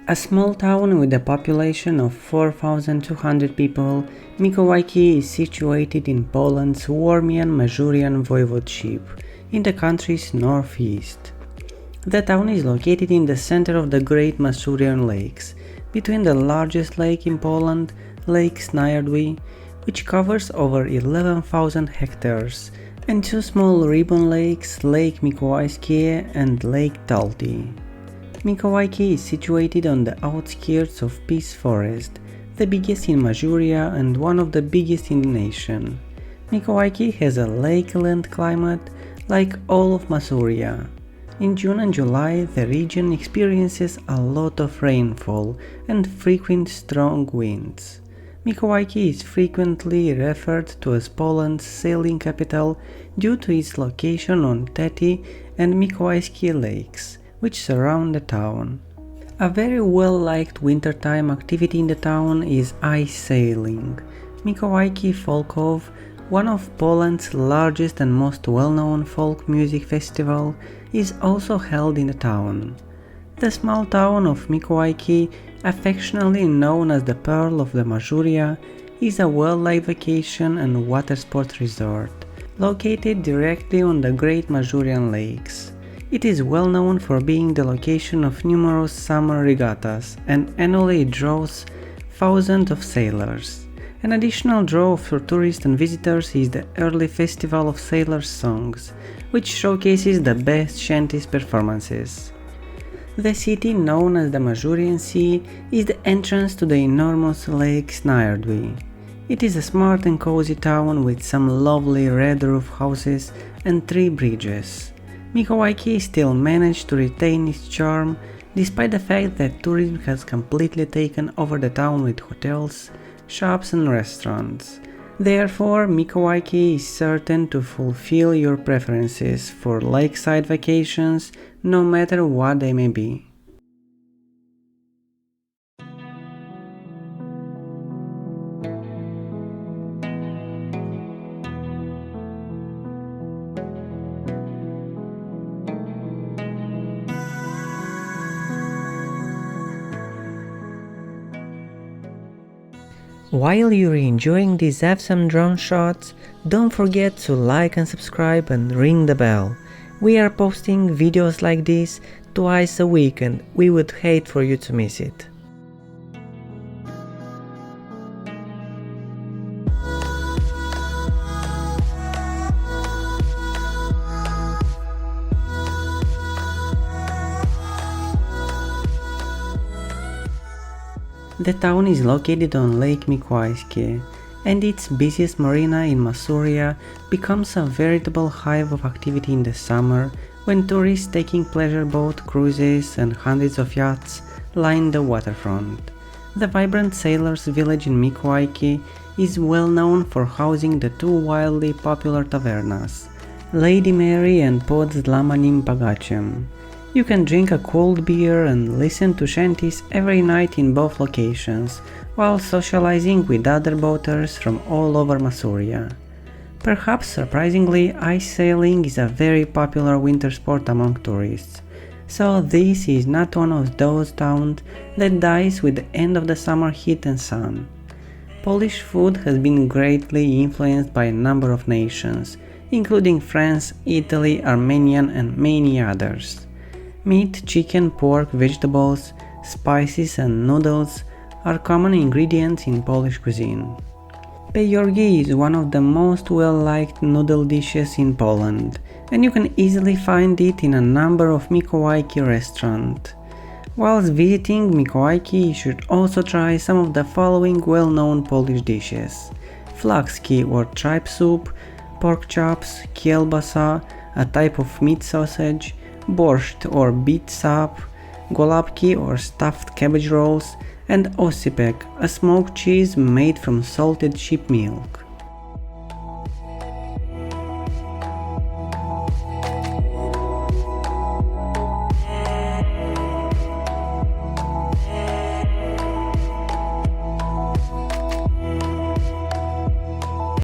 A small town with a population of 4,200 people, Mikołajki is situated in Poland's Warmian-Masurian Voivodship, in the country's northeast. The town is located in the center of the Great Masurian Lakes, between the largest lake in Poland, Lake Sniardwy, which covers over 11,000 hectares, and two small ribbon lakes, Lake Mikolajskie and Lake Talty. Mikołajki is situated on the outskirts of Pisz Forest, the biggest in Masuria and one of the biggest in the nation. Mikołajki has a lakeland climate like all of Masuria. In June and July, the region experiences a lot of rainfall and frequent strong winds. Mikołajki is frequently referred to as Poland's sailing capital due to its location on Talty and Mikolajskie lakes, which surround the town. A very well-liked wintertime activity in the town is ice sailing. Mikołajki Folkow, one of Poland's largest and most well-known folk music festival, is also held in the town. The small town of Mikołajki, affectionately known as the Pearl of the Masuria, is a wildlife vacation and water sport resort, located directly on the Great Masurian Lakes. It is well known for being the location of numerous summer regattas and annually draws thousands of sailors. An additional draw for tourists and visitors is the early Festival of Sailors' Songs, which showcases the best shanties performances. The city, known as the Masurian Sea, is the entrance to the enormous Lake Sniardwy. It is a smart and cozy town with some lovely red roof houses and 3 bridges. Mikołajki still managed to retain its charm despite the fact that tourism has completely taken over the town with hotels, shops and restaurants. Therefore, Mikołajki is certain to fulfill your preferences for lakeside vacations, no matter what they may be. While you're enjoying these awesome drone shots, don't forget to like and subscribe and ring the bell. We are posting videos like this twice a week and we would hate for you to miss it. The town is located on Lake Mikołajskie, and its busiest marina in Masuria becomes a veritable hive of activity in the summer when tourists taking pleasure boat cruises and hundreds of yachts line the waterfront. The vibrant sailors' village in Mikołajki is well known for housing the 2 wildly popular tavernas, Lady Mary and Pod Zlamanym Bagaciem. You can drink a cold beer and listen to shanties every night in both locations, while socializing with other boaters from all over Masuria. Perhaps surprisingly, ice sailing is a very popular winter sport among tourists, so this is not one of those towns that dies with the end of the summer heat and sun. Polish food has been greatly influenced by a number of nations, including France, Italy, Armenia and many others. Meat, chicken, pork, vegetables, spices and noodles are common ingredients in Polish cuisine. Pierogi is one of the most well-liked noodle dishes in Poland, and you can easily find it in a number of Mikołajki restaurants. Whilst visiting Mikołajki, you should also try some of the following well-known Polish dishes: flaxki or tripe soup, pork chops, kielbasa, a type of meat sausage, borscht or beet soup, golubki or stuffed cabbage rolls, and osipek, a smoked cheese made from salted sheep milk.